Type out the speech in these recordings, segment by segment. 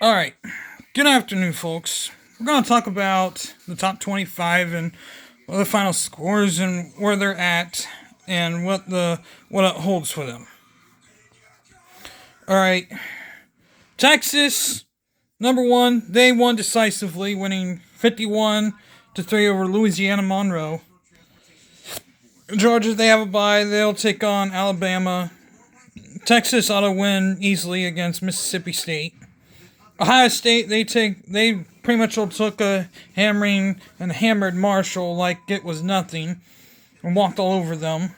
Alright, good afternoon, folks. We're going to talk about the top 25 and what the final scores and where they're at and what it holds for them. Alright, Texas, number one, they won decisively, winning 51-3 over Louisiana Monroe. Georgia, they have a bye. They'll take on Alabama. Texas ought to win easily against Mississippi State. Ohio State, they pretty much took a hammering and hammered Marshall like it was nothing and walked all over them.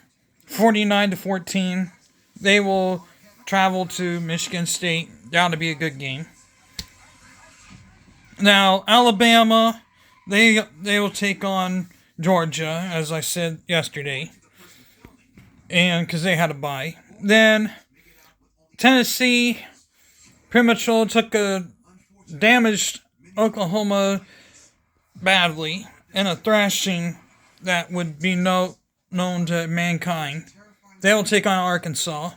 49-14. They will travel to Michigan State. That'll be a good game. Now, Alabama, they will take on Georgia, as I said yesterday, and because they had a bye. Then Tennessee pretty much took a damaged Oklahoma badly in a thrashing that would be known to mankind. They will take on Arkansas.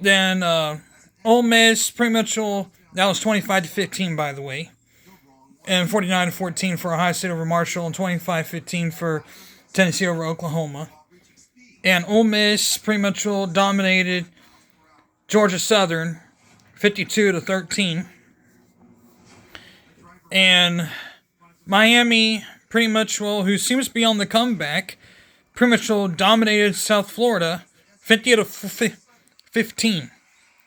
Then Ole Miss pretty much that was 25-15, by the way, and 49-14 for Ohio State over Marshall, and 25-15 for Tennessee over Oklahoma. And Ole Miss pretty much dominated Georgia Southern 52-13. And Miami pretty much who seems to be on the comeback, pretty much dominated South Florida 50-15.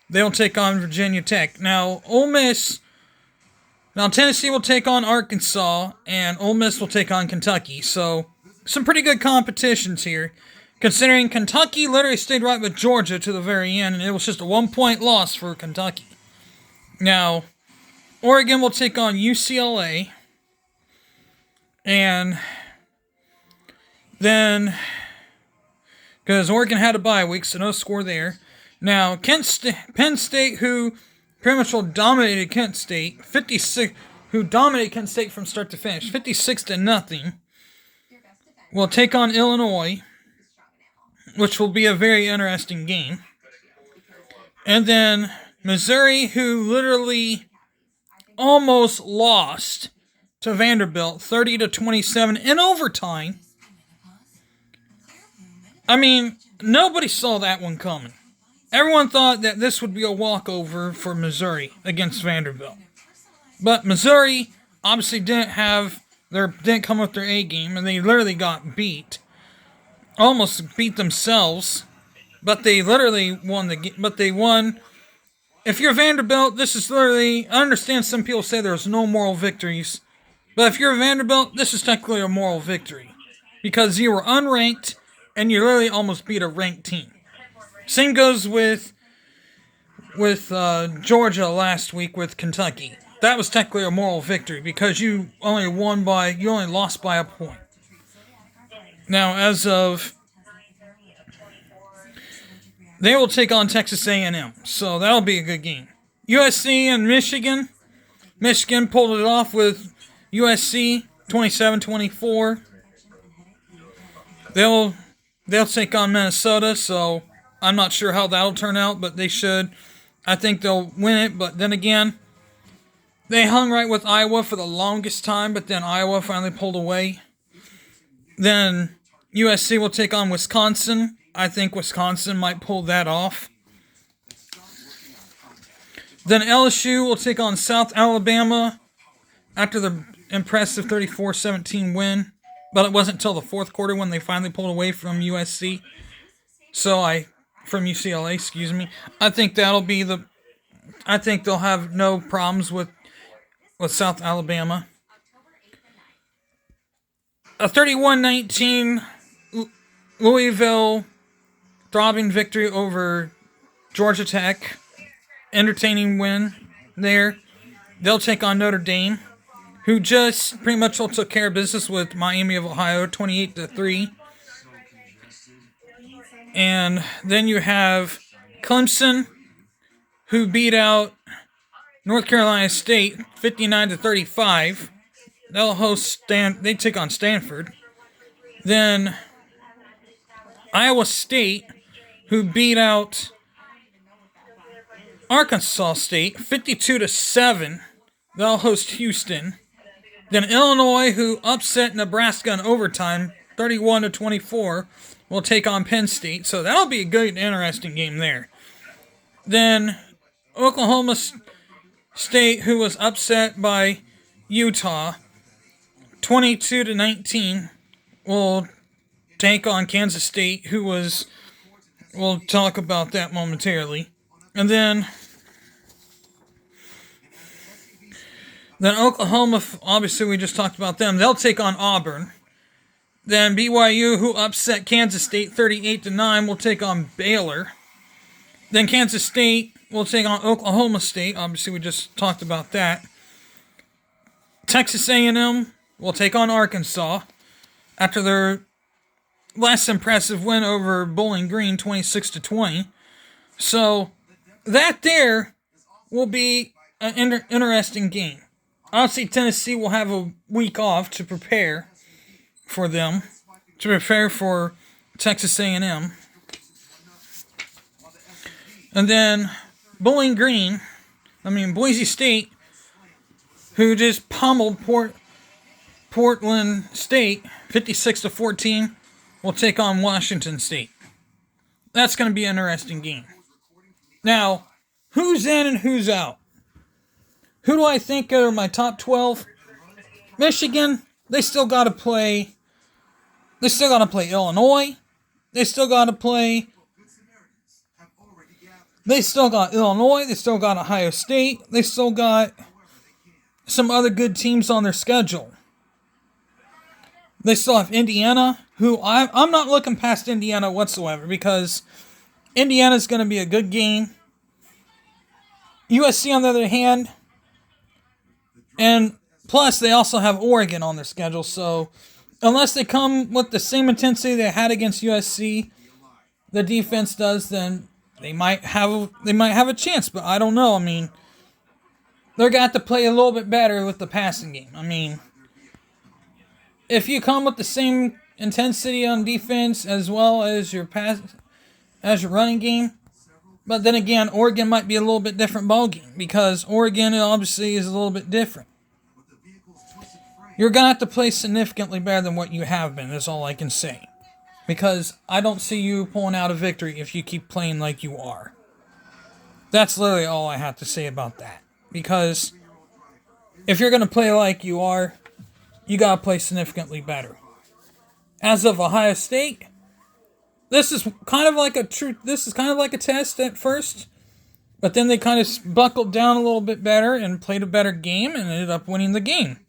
They'll take on Virginia Tech. Now Tennessee will take on Arkansas, and Ole Miss will take on Kentucky. So some pretty good competitions here, considering Kentucky literally stayed right with Georgia to the very end, and it was just a 1-point loss for Kentucky. Now, Oregon will take on UCLA, and then, because Oregon had a bye week, so no score there. Now, Penn State, who pretty much dominated Kent State, 56, who dominated Kent State from start to finish, 56-0, will take on Illinois, which will be a very interesting game. And then Missouri, who literally almost lost to Vanderbilt 30-27 in overtime. I mean, nobody saw that one coming. Everyone thought that this would be a walkover for Missouri against Vanderbilt. But Missouri obviously didn't come with their A game, and they literally got beat. Almost beat themselves, but they literally won the game. But they won. If you're Vanderbilt, this is literally, I understand some people say there's no moral victories, but if you're Vanderbilt, this is technically a moral victory, because you were unranked and you literally almost beat a ranked team. Same goes with Georgia last week with Kentucky. That was technically a moral victory because you only lost by a point. Now, they will take on Texas A&M, so that'll be a good game. USC and Michigan. Michigan pulled it off with USC 27-24. They'll take on Minnesota, so I'm not sure how that'll turn out, but they should. I think they'll win it, but then again, they hung right with Iowa for the longest time, but then Iowa finally pulled away. Then USC will take on Wisconsin. I think Wisconsin might pull that off. Then LSU will take on South Alabama after the impressive 34-17 win, but it wasn't until the fourth quarter when they finally pulled away from USC. From UCLA, excuse me. I think they'll have no problems with South Alabama. A 31-19 Louisville throbbing victory over Georgia Tech. Entertaining win there. They'll take on Notre Dame, who just pretty much took care of business with Miami of Ohio, 28-3. And then you have Clemson, who beat out North Carolina State 59-35. They take on Stanford. Then Iowa State, who beat out Arkansas State, 52-7. They'll host Houston. Then Illinois, who upset Nebraska in overtime, 31-24, will take on Penn State. So that'll be a good, interesting game there. Then Oklahoma State, who was upset by Utah, 22-19, will take on Kansas State, who was... We'll talk about that momentarily. And then Oklahoma, obviously we just talked about them. They'll take on Auburn. Then BYU, who upset Kansas State 38-9, will take on Baylor. Then Kansas State will take on Oklahoma State. Obviously we just talked about that. Texas A&M will take on Arkansas after their less impressive win over Bowling Green, 26-20. So that there will be an interesting game. Obviously, Tennessee will have a week off to prepare for them, to prepare for Texas A&M. And then Boise State, who just pummeled Portland State 56-14, will take on Washington State. That's going to be an interesting game. Now, who's in and who's out? Who do I think are my top 12? Michigan, they still got to play. They still got to play Illinois. They still got Illinois. They still got Ohio State. They still got some other good teams on their schedule. They still have Indiana, who I'm not looking past Indiana whatsoever, because Indiana's going to be a good game. USC, on the other hand, and plus they also have Oregon on their schedule, so unless they come with the same intensity they had against USC, the defense does, then they might have a chance, but I don't know. I mean, they're going to have to play a little bit better with the passing game. I mean, if you come with the same intensity on defense as well as your running game, but then again, Oregon might be a little bit different ballgame, because Oregon obviously is a little bit different. You're going to have to play significantly better than what you have been, is all I can say. Because I don't see you pulling out a victory if you keep playing like you are. That's literally all I have to say about that. Because if you're going to play like you are, you got to play significantly better. As of Ohio State, this is kind of like a test at first, but then they kind of buckled down a little bit better and played a better game and ended up winning the game.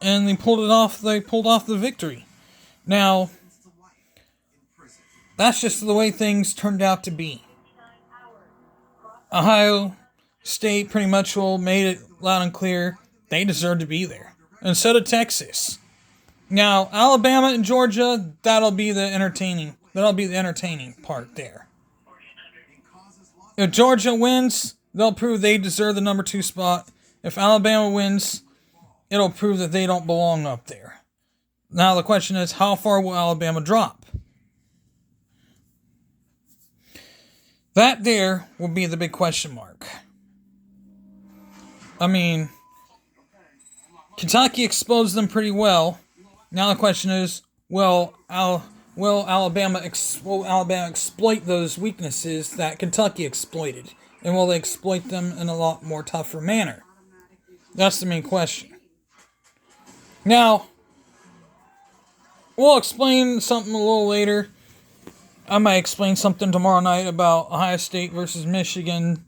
And they pulled off the victory. Now, that's just the way things turned out to be. Ohio State pretty much made it loud and clear they deserve to be there. And so did Texas. Now, Alabama and Georgia, that'll be the entertaining part there. If Georgia wins, they'll prove they deserve the number 2 spot. If Alabama wins, it'll prove that they don't belong up there. Now the question is, how far will Alabama drop? That there will be the big question mark. I mean, Kentucky exposed them pretty well. Now the question is, will Alabama exploit those weaknesses that Kentucky exploited? And will they exploit them in a lot more tougher manner? That's the main question. Now, we'll explain something a little later. I might explain something tomorrow night about Ohio State versus Michigan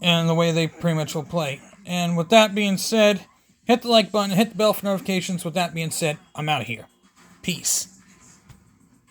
and the way they pretty much will play. And with that being said, hit the like button, hit the bell for notifications. With that being said, I'm out of here. Peace.